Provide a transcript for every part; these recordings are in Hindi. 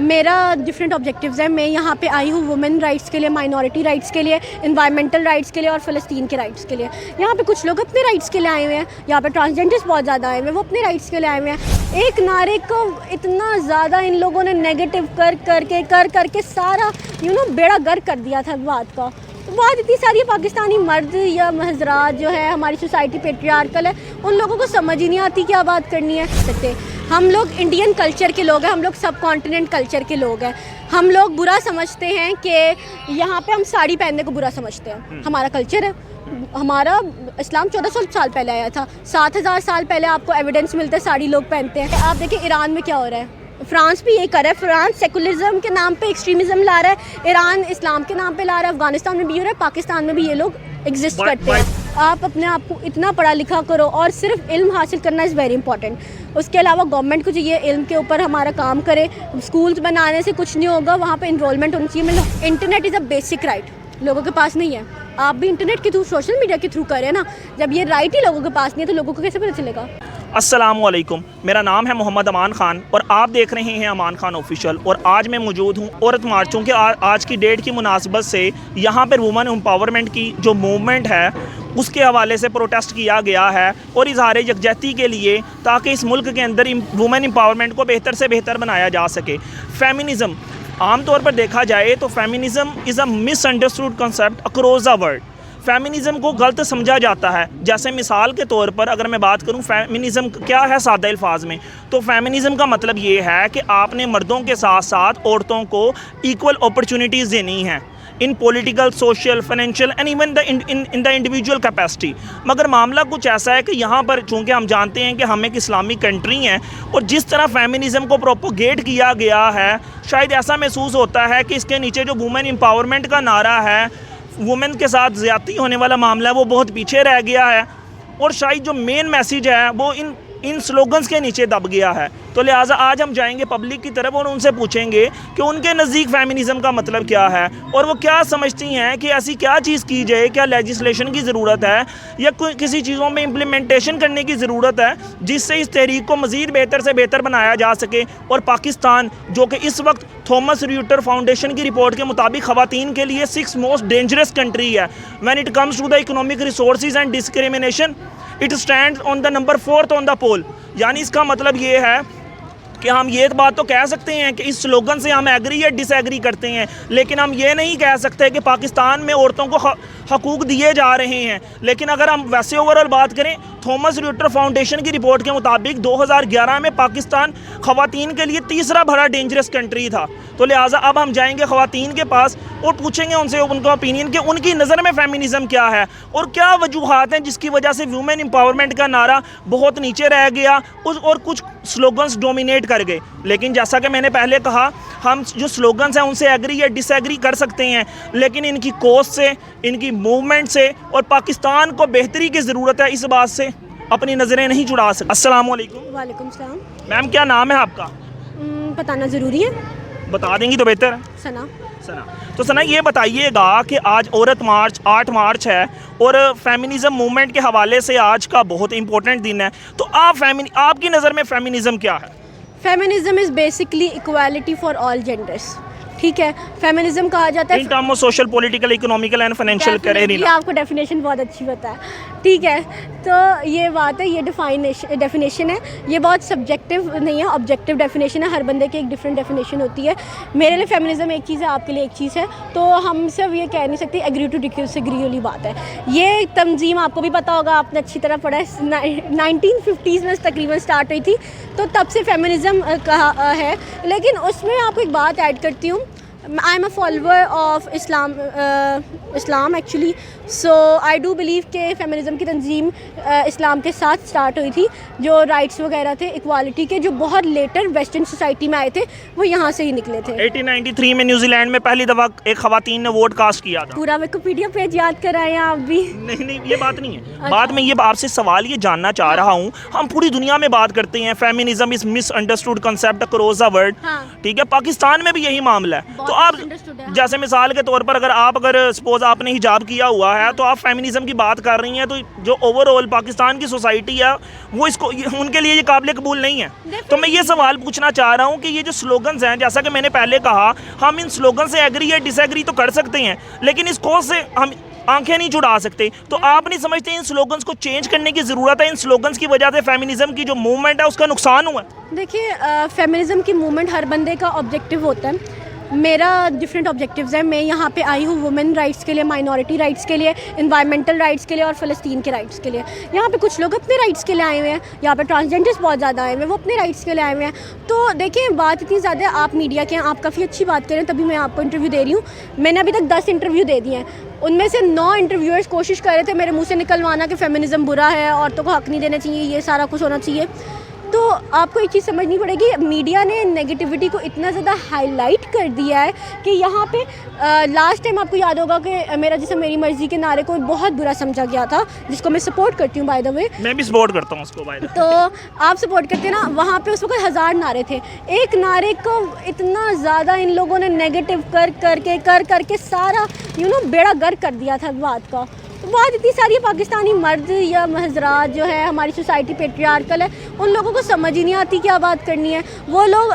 मेरा डिफरेंट ऑब्जेक्टिव्स हैं। मैं यहाँ पे आई हूँ वुमेन राइट्स के लिए, माइनॉरिटी राइट्स के लिए, इन्वायरमेंटल राइट्स के लिए और फ़लस्तीन के राइट्स के लिए। यहाँ पे कुछ लोग अपने राइट्स के लिए आए हुए हैं, यहाँ पे ट्रांसजेंडर्स बहुत ज़्यादा आए हुए हैं, वो अपने राइट्स के लिए आए हुए हैं। एक नारे को इतना ज़्यादा इन लोगों ने नेगेटिव कर करके सारा बेड़ा गर्क कर दिया था बात का। तो बात इतनी सारी पाकिस्तानी मर्द या हज़रात जो है, हमारी सोसाइटी पेट्रियार्कल है, उन लोगों को समझ ही नहीं आती क्या बात करनी है। सकते हम लोग इंडियन कल्चर के लोग हैं, हम लोग सब कॉन्टिनेंट कल्चर के लोग हैं। हम लोग बुरा समझते हैं कि यहाँ पे हम साड़ी पहनने को बुरा समझते हैं। हमारा कल्चर है, हमारा इस्लाम 1400 साल पहले आया था। 7000 साल पहले आपको एविडेंस मिलते हैं साड़ी लोग पहनते हैं। आप देखिए ईरान में क्या हो रहा है, फ्रांस भी ये कर रहा है। फ्रांस सेकुलरिज्म के नाम पे एक्सट्रीमिज्म ला रहा है, ईरान इस्लाम के नाम पे ला रहा है, अफगानिस्तान में भी हो रहा है, पाकिस्तान में भी ये लोग एग्जिस्ट करते हैं। आप अपने आप को इतना पढ़ा लिखा करो और सिर्फ इल्म हासिल करना इज़ वेरी इंपॉर्टेंट। उसके अलावा गवर्नमेंट को चाहिए इल्म के ऊपर हमारा काम करे। स्कूल्स बनाने से कुछ नहीं होगा, वहाँ पे इनरोलमेंट होनी चाहिए। मतलब internet is a basic right, लोगों के पास नहीं है। आप भी इंटरनेट के थ्रू, सोशल मीडिया के थ्रू करें ना। जब ये राइट ही लोगों के पास नहीं है तो लोगों को कैसे पता चलेगा। अस्सलामुअलैकुम, मेरा नाम है मोहम्मद अमान ख़ान और आप देख रहे हैं अमान ख़ान ऑफिशियल। और आज मैं मौजूद हूँ औरत मार्च, चूँकि आज की डेट की मुनासबत से यहाँ पर वुमेन एम्पावरमेंट की जो मूवमेंट है उसके हवाले से प्रोटेस्ट किया गया है और इजहार यकजहती के लिए, ताकि इस मुल्क के अंदर वुमेन एम्पावरमेंट को बेहतर से बेहतर बनाया जा सके। फेमिनिज़म आमतौर पर देखा जाए तो feminism is a misunderstood concept across the world. Feminism को गलत समझा जाता है। जैसे मिसाल के तौर पर अगर मैं बात करूं फेमिनिज़म क्या है सादा अल्फाज में, तो फेमिनिज़म का मतलब ये है कि आपने मर्दों के साथ साथ औरतों को इक्वल अपॉर्चुनिटीज़ देनी हैं इन political, social, financial and even in the individual capacity. मगर मामला कुछ ऐसा है कि यहाँ पर चूँकि हम जानते हैं कि हम एक इस्लामिक कंट्री हैं और जिस तरह फेमिनिज़म को प्रोपोगेट किया गया है, शायद ऐसा महसूस होता है कि इसके नीचे जो वुमेन एम्पावरमेंट का नारा है, वुमेन के साथ ज़्यादती होने वाला मामला है, वो बहुत पीछे रह गया है और शायद जो मेन मैसेज है वो इन स्लोगन्स के नीचे दब गया है। तो लिहाजा आज हम जाएंगे पब्लिक की तरफ और उनसे पूछेंगे कि उनके नज़दीक फेमिनिज़म का मतलब क्या है और वो क्या समझती हैं कि ऐसी क्या चीज़ की जाए, क्या लेजिस्लेशन की ज़रूरत है या कोई किसी चीज़ों में इम्प्लीमेंटेशन करने की ज़रूरत है जिससे इस तहरीक को मज़ीद बेहतर से बेहतर बनाया जा सके। और पाकिस्तान जो कि इस वक्त थॉमस रॉयटर्स फाउंडेशन की रिपोर्ट के मुताबिक ख़वातीन के लिए 6th मोस्ट डेंजरस कंट्री है when it comes to the economic resources and discrimination. It stand on the number 4th on the poll. यानी इसका मतलब ये है कि हम ये बात तो कह सकते हैं कि इस स्लोगन से हम एग्री या डिसएग्री करते हैं, लेकिन हम ये नहीं कह सकते कि पाकिस्तान में औरतों को हकूक़ दिए जा रहे हैं। लेकिन अगर हम वैसे ओवरऑल बात करें, थॉमस रॉयटर्स फाउंडेशन की रिपोर्ट के मुताबिक 2011 में पाकिस्तान ख़वातीन के लिए तीसरा बड़ा डेंजरस कंट्री था। तो लिहाजा अब हम जाएंगे ख़वातीन के पास और पूछेंगे उनसे उनका ओपिनियन कि उनकी नज़र में फेमिनिज़म क्या है और क्या वजूहात हैं जिसकी वजह से वुमेन एम्पावरमेंट का नारा बहुत नीचे रह गया और कुछ स्लोगन्स डोमिनेट कर गए। लेकिन जैसा कि मैंने पहले कहा, हम जो स्लोगन्स हैं उनसे एग्री या डिसएग्री कर सकते हैं, लेकिन इनकी कोस से, इनकी मूवमेंट से और पाकिस्तान को बेहतरी की ज़रूरत है, इस बात से अपनी नज़रें नहीं छुड़ा सकते। अस्सलाम वालेकुम। वालेकुम सलाम। मैम क्या नाम है आपका? बताना ज़रूरी है? बता देंगी तो बेहतर है। सना। तो सना ये बताइएगा कि आज औरत मार्च 8 मार्च है और फेमिनिज़म मूवमेंट के हवाले से आज का बहुत इंपॉर्टेंट दिन है, तो आपकी नज़र में फेमिनिज़म क्या है? Feminism is basically equality for all genders. ठीक है, फेमिनिज़म कहा जाता है in term of social, political, economical and financial करें। आपको डेफिनेशन बहुत अच्छी पता है। ठीक है, तो ये बात है, ये डेफिनेशन है, ये बहुत सब्जेक्टिव नहीं है, ऑब्जेक्टिव डेफिनेशन है। हर बंदे की एक डिफरेंट डेफिनेशन होती है। मेरे लिए फेमिनिज़म एक चीज़ है, आपके लिए एक चीज़ है, तो हम सब ये कह नहीं सकते एग्री टू डिसएग्री वाली बात है। ये तंजीम आपको भी पता होगा, आपने अच्छी तरह पढ़ा है, 1950s में तकरीबन स्टार्ट हुई थी, तो तब से फेमिनिज़म कहा है। लेकिन उसमें आपको एक बात ऐड करती हूँ, I am a follower of Islam actually, so I do believe के फेमिनिज़म की तंजीम इस्लाम के साथ स्टार्ट हुई थी। जो राइट्स वगैरह थे इक्वालिटी के, जो बहुत लेटर वेस्टर्न सोसाइटी में आए थे, वो यहाँ से ही निकले थे। 1893 में न्यूजीलैंड में पहली दफ़ा एक ख़वातीन ने वोट कास्ट किया था। पूरा विकिपीडिया पेज याद कराएं आप भी। नहीं ये बात नहीं है। अच्छा। बात में ये आपसे सवाल ये जानना चाह रहा हूँ, हम पूरी दुनिया में बात करते हैं feminism is misunderstood concept across the world. ठीक है, पाकिस्तान में भी यही मामला है। तो आप misunderstood है। जैसे मिसाल के तौर पर अगर सपोज आपने हिजाब किया हुआ है तो आप फेमिनिज्म की बात कर रही हैं, तो जो ओवरऑल पाकिस्तान की सोसाइटी है वो उनके लिए ये काबिल कबूल नहीं है। तो मैं ये सवाल पूछना चाह रहा हूँ कि ये जो स्लोगन्स हैं, जैसा कि मैंने पहले कहा, हम इन स्लोगन से एग्री या डिसएग्री तो कर सकते हैं, लेकिन इस कॉज से हम आंखें नहीं छुड़ा सकते। तो आप नहीं समझते इन स्लोगन्स को चेंज करने की ज़रूरत है? इन स्लोगन्स की वजह से फेमिनिज्म की जो मूवमेंट है उसका नुकसान हुआ है। देखिए, फेमिनिज्म की मूवमेंट हर बंदे का ऑब्जेक्टिव होता है। मेरा डिफरेंट ऑब्जेक्टिव्स हैं। मैं यहाँ पे आई हूँ वुमेन राइट्स के लिए, माइनॉरिटी राइट्स के लिए, इन्वायरमेंटल राइट्स के लिए और फ़लस्तीन के राइट्स के लिए। यहाँ पे कुछ लोग अपने राइट्स के लिए आए हुए हैं, यहाँ पे ट्रांसजेंडर्स बहुत ज़्यादा आए हुए हैं, वो अपने राइट्स के लिए आए हुए हैं। तो देखिए, बात इतनी ज़्यादा है, आप मीडिया के हैं, आप काफ़ी अच्छी बात करें, तभी मैं आपको इंटरव्यू दे रही हूँ। मैंने अभी तक 10 इंटरव्यू दे दिए हैं, उनमें से 9 इंटरव्यूअर्स कोशिश कर रहे थे मेरे मुँह से निकलवाना कि फेमिनिज्म बुरा है, औरतों को हक नहीं देना चाहिए, ये सारा कुछ होना चाहिए। तो आपको एक चीज़ समझनी पड़ेगी, मीडिया ने नेगेटिविटी को इतना ज़्यादा हाईलाइट कर दिया है कि यहाँ पे लास्ट टाइम आपको याद होगा कि मेरा जिसे मेरी मर्ज़ी के नारे को बहुत बुरा समझा गया था, जिसको मैं सपोर्ट करती हूँ बाय द वे। मैं भी सपोर्ट करता हूँ उसको बाय द वे। तो आप सपोर्ट करते हैं ना, वहाँ पे उस वक्त 1000 नारे थे, एक नारे को इतना ज़्यादा इन लोगों ने नेगेटिव कर करके सारा बेड़ा गर्क कर दिया था बात का। तो बात इतनी सारी पाकिस्तानी मर्द या हज़रात जो है, हमारी सोसाइटी पेट्रियार्कल है, उन लोगों को समझ ही नहीं आती क्या बात करनी है। वो लोग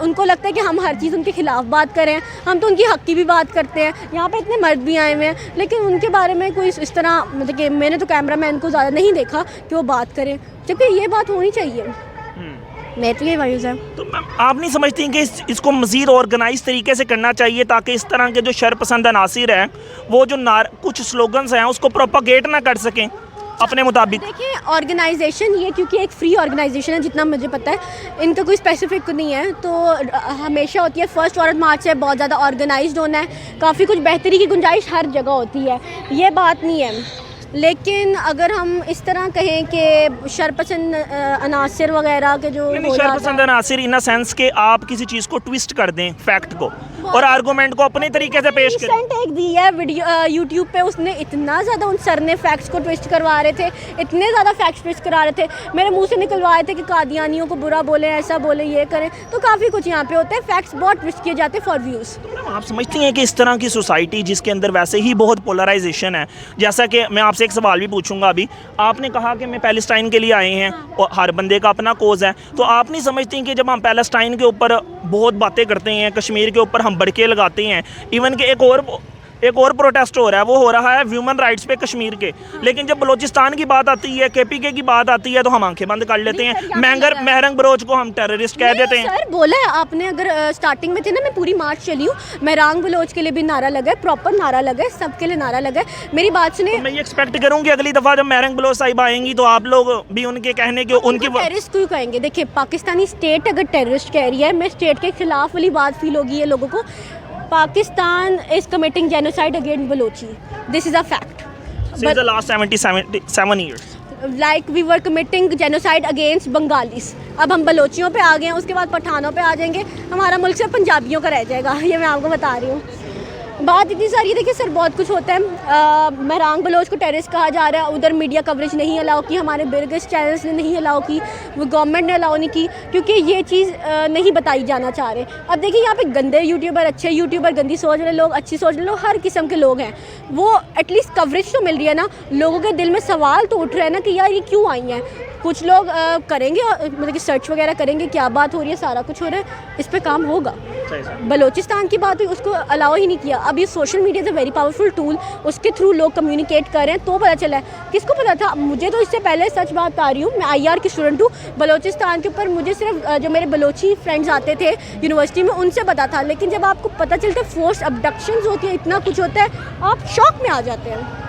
उनको लगता है कि हम हर चीज़ उनके खिलाफ बात करें, हम तो उनकी हक की भी बात करते हैं। यहाँ पे इतने मर्द भी आए हुए हैं, लेकिन उनके बारे में कोई इस तरह, मतलब कि मैंने तो कैमरा मैन को ज़्यादा नहीं देखा कि वो बात करें, जबकि ये बात होनी चाहिए। मैं तो ये वाइज है। तो मैम, आप नहीं समझती कि इसको मज़ीद ऑर्गेनाइज तरीके से करना चाहिए, ताकि इस तरह के जो शरपसंद अनासिर हैं वो जो कुछ स्लोगन्स हैं उसको प्रोपागेट ना कर सकें अपने मुताबिक? देखिए, ऑर्गेनाइजेशन ये क्योंकि एक फ्री ऑर्गेनाइजेशन है, जितना मुझे पता है, इनका कोई स्पेसिफिक नहीं है, तो हमेशा होती है फर्स्ट औरत मार्च से बहुत ज़्यादा ऑर्गेनाइज्ड होना है, काफ़ी कुछ बेहतरी की गुंजाइश हर जगह होती है, ये बात नहीं है। लेकिन अगर हम इस तरह कहें कि शरपसंद अनासिर वगैरह के जो शरपसंद अनासिर इन सेंस के आप किसी चीज़ को ट्विस्ट कर दें, फैक्ट को और आर्गूमेंट को अपने तरीके से पेश करें। एक दी है वीडियो यूट्यूब पे, उसने इतना ज़्यादा उन सर ने फैक्ट्स को ट्विस्ट करवा रहे थे, इतने ज़्यादा फैक्ट्स ट्विस्ट करा रहे थे, मेरे मुंह से निकलवाए थे कि कादियानियों को बुरा बोले, ऐसा बोले, ये करें। तो काफ़ी कुछ यहाँ पे होता है, फैक्ट्स बहुत ट्विस्ट किए जाते हैं फॉर व्यूज़। आप समझती हैं कि इस तरह की सोसाइटी जिसके अंदर वैसे ही बहुत पोलराइजेशन है, जैसा कि मैं आपसे एक सवाल भी पूछूंगा, अभी आपने कहा कि मैं पैलेस्टाइन के लिए आए हैं और हर बंदे का अपना कोज़ है, तो आप नहीं समझती कि जब हम पैलेस्टाइन के ऊपर बहुत बातें करते हैं, कश्मीर के ऊपर हम बड़के लगाते हैं, इवन कि एक और प्रोटेस्ट हो रहा है, वो हो रहा है ह्यूमन राइट्स पे कश्मीर के, लेकिन जब बलोचिस्तान की बात आती है, KPK की बात आती है, तो हम आंखें बंद कर लेते हैं। महरंग बलोच को हम टेररिस्ट कह देते हैं। सर बोला है आपने, अगर स्टार्टिंग में थे ना, मैं पूरी मार्च चली हूँ, महरंग बलोच के लिए भी नारा लगा है, प्रॉपर नारा लगा है, सबके लिए नारा लगा है। मेरी बात सुने, तो मैं ये एक्सपेक्ट करूँ कि अगली दफ़ा जब महरंग बलोच साहिब आएंगी तो आप लोग भी उनके कहने के उनकी टेररिस्ट क्यों कहेंगे? देखिए, पाकिस्तानी स्टेट अगर टेररिस्ट कह रही है, मैं स्टेट के खिलाफ वाली बात फील होगी ये लोगों को। Pakistan is committing genocide against Balochi. This is a fact. Since the last 77 years. Like we were committing genocide against Bengalis. अब हम बलोचियों पे आ गए हैं, उसके बाद पठानों पे आ जाएंगे, हमारा मुल्क सिर्फ पंजाबियों का रह जाएगा, ये मैं आपको बता रही हूँ। बात इतनी सारी, देखिए सर, बहुत कुछ होता है। महरंग बलोच को टेररिस्ट कहा जा रहा है, उधर मीडिया कवरेज नहीं अलाउ की, हमारे बिगेस्ट चैनल्स ने नहीं अलाउ की, वो गवर्नमेंट ने अलाउ नहीं की, क्योंकि ये चीज़ नहीं बताई जाना चाह रहे। अब देखिए, यहाँ पे गंदे यूट्यूबर, अच्छे यूट्यूबर, गंदी सोच वाले लोग, अच्छी सोच वाले लोग, हर किस्म के लोग हैं। वो एटलीस्ट कवरेज तो मिल रही है ना, लोगों के दिल में सवाल तो उठ रहा है ना कि यार ये क्यों आई हैं। कुछ लोग करेंगे, मतलब कि सर्च वगैरह करेंगे, क्या बात हो रही है, सारा कुछ हो रहा है, इस पे काम होगा। बलोचिस्तान की बात हुई, उसको अलाउ ही नहीं किया। अब ये social media is a very powerful tool, उसके थ्रू लोग कम्युनिकेट कर रहे हैं, तो पता चला है। किसको पता था? मुझे तो इससे पहले, सच बात बता रही हूँ, मैं IR की स्टूडेंट हूँ, बलोचिस्तान के ऊपर मुझे सिर्फ जो मेरे बलोची फ्रेंड्स आते थे यूनिवर्सिटी में, उनसे पता था। लेकिन जब आपको पता चलता है फोर्स अबडक्शंस होती है, इतना कुछ होता है, आप शॉक में आ जाते हैं,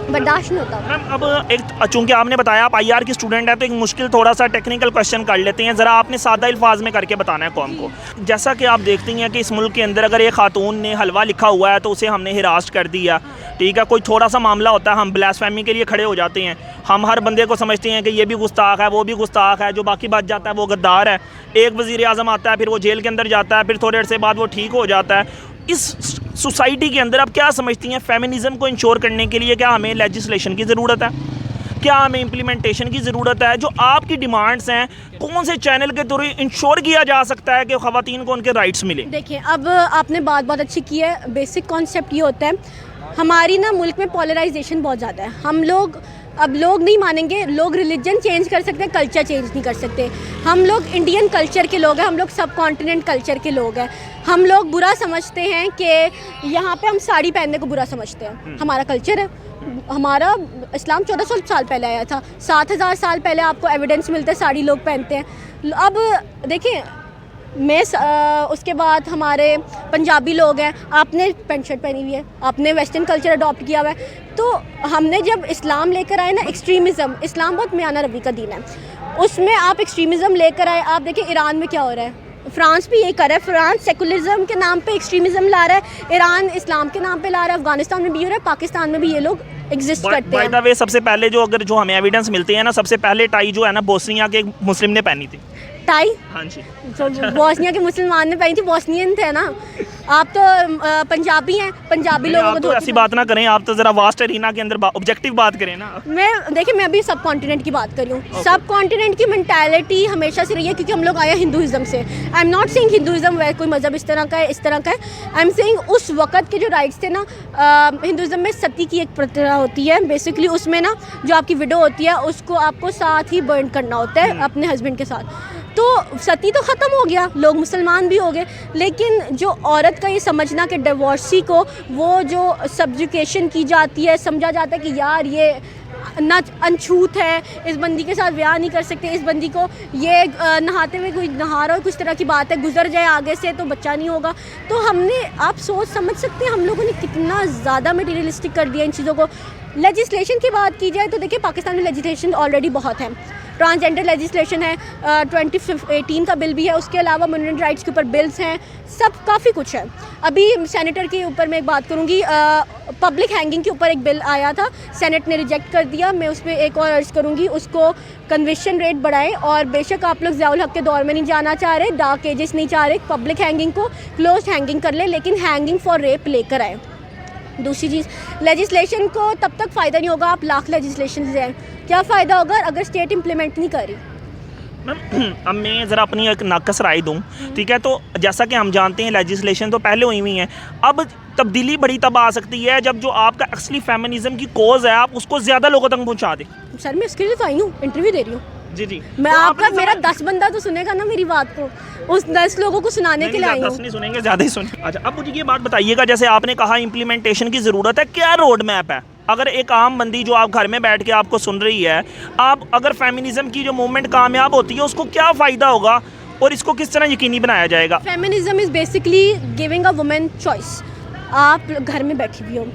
बर्दाश्त नहीं होता। मैम, अब एक चूँकि आपने बताया आप IR की स्टूडेंट है, तो एक मुश्किल थोड़ा सा टेक्निकल क्वेश्चन कर लेते हैं, ज़रा आपने सादा अल्फाज में करके बताना है कौम को। जैसा कि आप देखती हैं कि इस मुल्क के अंदर अगर एक खातून ने हलवा लिखा हुआ है तो उसे हमने हिरास्ट कर दिया, ठीक है, कोई थोड़ा सा मामला होता है, हम ब्लास्फेमी के लिए खड़े हो जाते हैं, हम हर बंदे को समझते हैं कि ये भी गुस्ताख है, वो भी गुस्ताख है, जो बाकी बच जाता है वो गद्दार है। एक वज़ीर आज़म आता है, फिर वो जेल के अंदर जाता है, फिर थोड़ी देर से बाद वो ठीक हो जाता है। इस सोसाइटी के अंदर आप क्या समझती हैं, फेमिनिज़म को इंश्योर करने के लिए क्या हमें लेजिस्लेशन की ज़रूरत है? क्या हमें इम्प्लीमेंटेशन की ज़रूरत है? जो आपकी डिमांड्स हैं, कौन से चैनल के थ्रू इंश्योर किया जा सकता है कि ख़वातीन को उनके राइट्स मिले? देखिए, अब आपने बात बहुत अच्छी की है। बेसिक कॉन्सेप्ट ये होता है, हमारी ना मुल्क में पोलराइजेशन बहुत ज़्यादा है। अब लोग नहीं मानेंगे, लोग रिलीजन चेंज कर सकते हैं, कल्चर चेंज नहीं कर सकते। हम लोग इंडियन कल्चर के लोग हैं, हम लोग सब कॉन्टिनेंट कल्चर के लोग हैं। हम लोग बुरा समझते हैं कि यहाँ पे हम साड़ी पहनने को बुरा समझते हैं। हमारा कल्चर है, हमारा इस्लाम 1400 साल पहले आया था। 7000 साल पहले आपको एविडेंस मिलता है साड़ी लोग पहनते हैं। अब देखिए, उसके बाद हमारे पंजाबी लोग हैं, आपने पेंट शर्ट पहनी हुई है, आपने वेस्टर्न कल्चर अडॉप्ट किया हुआ है। तो हमने जब इस्लाम लेकर आए ना, एक्सट्रीमिज़म, इस्लाम बहुत मियाना रवि का दीन है, उसमें आप एक्सट्रीमिज़म लेकर आए। आप देखिए ईरान में क्या हो रहा है, फ्रांस भी यही कर रहा है। फ्रांस सेकुलरिज्म के नाम पे एक्सट्रीमिज़म ला रहा है, ईरान इस्लाम के नाम पे ला रहा है, अफगानिस्तान में भी हो रहा है, पाकिस्तान में भी ये लोग एग्जिस्ट करते हैं। बाय द वे, सबसे पहले जो हमें एविडेंस मिलते हैं ना, सबसे पहले टाई जो है ना बोस्निया के एक मुस्लिम ने पहनी थी। टाई? हाँ जी। तो बोस्निया के मुसलमान ने पहनी थी, बोस्नियन थे ना। आप तो पंजाबी हैं, पंजाबी लोगों को तो ऐसी बात ना करें, आप तो ज़रा वास्ट एरिना के अंदर ऑब्जेक्टिव बात करें ना। मैं अभी सब कॉन्टिनेंट की बात कर रही हूँ। सब कॉन्टिनेंट की मेंटालिटी हमेशा से रही है, क्योंकि हम लोग आए हिंदुइज्म से। I am not saying Hinduism कोई मज़हब इस तरह का है, इस तरह का है। आई एम सेइंग उस वक़्त के जो राइट्स थे ना, हिंदुइज्म में सती की एक प्रथा होती है। बेसिकली उसमें ना जो आपकी विडो होती है, उसको आपको साथ ही बर्न करना होता है अपने हस्बैंड के साथ। तो सती तो ख़त्म हो गया, लोग मुसलमान भी हो गए, लेकिन जो औरत का ये समझना कि डिवोर्सी को वो जो सब्जुकेशन की जाती है, समझा जाता है कि यार ये ना अनछूत है, इस बंदी के साथ ब्याह नहीं कर सकते, इस बंदी को ये नहाते हुए कोई नहा रहा हो, कुछ तरह की बात है, गुजर जाए आगे से तो बच्चा नहीं होगा। तो हमने, आप सोच समझ सकते हैं हम लोगों ने कितना ज़्यादा मटीरियलिस्टिक कर दिया इन चीज़ों को। लेजिस्लेशन की बात की जाए तो देखिए, पाकिस्तान में लेजिस्लेशन ऑलरेडी बहुत है। ट्रांसजेंडर लेजिस्लेशन है, 2018 का बिल भी है, उसके अलावा वुमेन राइट्स के ऊपर बिल्स हैं, सब काफ़ी कुछ है। अभी सेनेटर के ऊपर मैं एक बात करूँगी, पब्लिक हैंगिंग के ऊपर एक बिल आया था, सेनेट ने रिजेक्ट कर दिया। मैं उस पर एक और अर्ज करूँगी, उसको कन्विक्शन रेट बढ़ाएं। और बेशक आप लोग ज़ियाउल हक के दौर में नहीं जाना चाह रहे, डार्क एजेस नहीं चाह रहे, पब्लिक हैंगिंग को क्लोज हैंगिंग कर ले, लेकिन हैंगिंग फॉर रेप लेकर आए। दूसरी चीज़, लेजिस्लेशन को तब तक फ़ायदा नहीं होगा आप लाख लेजिस्लेशन से आए, क्या फ़ायदा होगा अगर स्टेट इम्प्लीमेंट नहीं करी। अब मैं ज़रा अपनी एक नाकस राय दूँ, ठीक है? तो जैसा कि हम जानते हैं लेजिस्लेशन तो पहले हुई हुई है, अब तब्दीली बड़ी तब आ सकती है जब जो आपका असली फेमिनिज्म की कोज़ है आप उसको ज़्यादा लोगों तक पहुँचा दें। सर मैं इसके लिए तो आई हूँ, इंटरव्यू दे रही हूँ। जी जी, मैं तो आपका मेरा 10 बंदा तो सुनेगा ना मेरी बात को, उस 10 लोगों को सुनाने के लिए आई हूँ। 10 नहीं सुनेंगे, ज़्यादा ही सुनेंगे। अच्छा, अब मुझे ये बात बताइएगा, जैसे आपने कहा इम्प्लीमेंटेशन की ज़रूरत है, क्या रोड मैप है? अगर एक आम बंदी जो आप घर में बैठ के आपको सुन रही है, आप अगर फेमिनिज्म की जो मूवमेंट कामयाब होती है उसको क्या फ़ायदा होगा और इसको किस तरह यकीनी बनाया जाएगा? Feminism is basically giving a women choice. आप घर में बैठी हुई हो,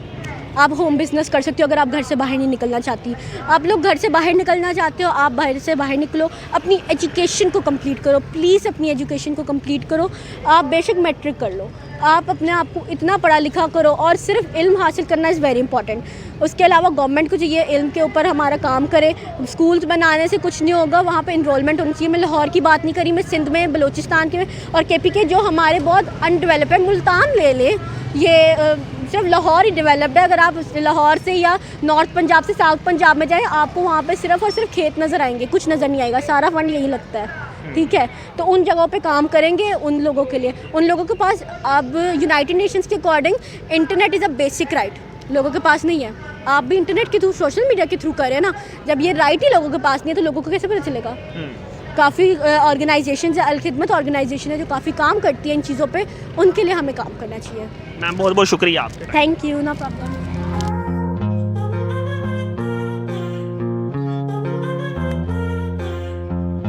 आप होम बिजनेस कर सकते हो अगर आप घर से बाहर नहीं निकलना चाहती। आप लोग घर से बाहर निकलना चाहते हो, आप बाहर से बाहर निकलो, अपनी एजुकेशन को कंप्लीट करो, प्लीज़ अपनी एजुकेशन को कंप्लीट करो। आप बेशक मैट्रिक कर लो, आप अपने आप को इतना पढ़ा लिखा करो, और सिर्फ इल्म हासिल करना इज़ वेरी इंपॉर्टेंट। उसके अलावा गवर्नमेंट को चाहिए इल्म के ऊपर हमारा काम करे। स्कूल्स बनाने से कुछ नहीं होगा, वहाँ पे इनरोलमेंट होनी चाहिए। मैं लाहौर की बात नहीं करी, मैं सिंध में, बलूचिस्तान के में और KP के जो हमारे बहुत अनडेवलप है, मुल्तान ले लें, ये सिर्फ लाहौर ही डेवलप्ड है। अगर आप लाहौर से या नॉर्थ पंजाब से साउथ पंजाब में जाएँ, आपको वहाँ पे सिर्फ और सिर्फ खेत नज़र आएंगे, कुछ नज़र नहीं आएगा, सारा फंड यही लगता है। ठीक है, तो उन जगहों पे काम करेंगे उन लोगों के लिए। उन लोगों के पास अब यूनाइटेड नेशंस के according internet is a basic right, लोगों के पास नहीं है। आप भी इंटरनेट के थ्रू, सोशल मीडिया के थ्रू करें ना। जब ये राइट ही लोगों के पास नहीं है तो लोगों को कैसे पता चलेगा? काफ़ी ऑर्गेनाइजेशन है, अल खिदमत ऑर्गेनाइजेशन है जो काफ़ी काम करती है इन चीज़ों पे, उनके लिए हमें काम करना चाहिए। मैम बहुत बहुत शुक्रिया आपका। Thank you, no problem.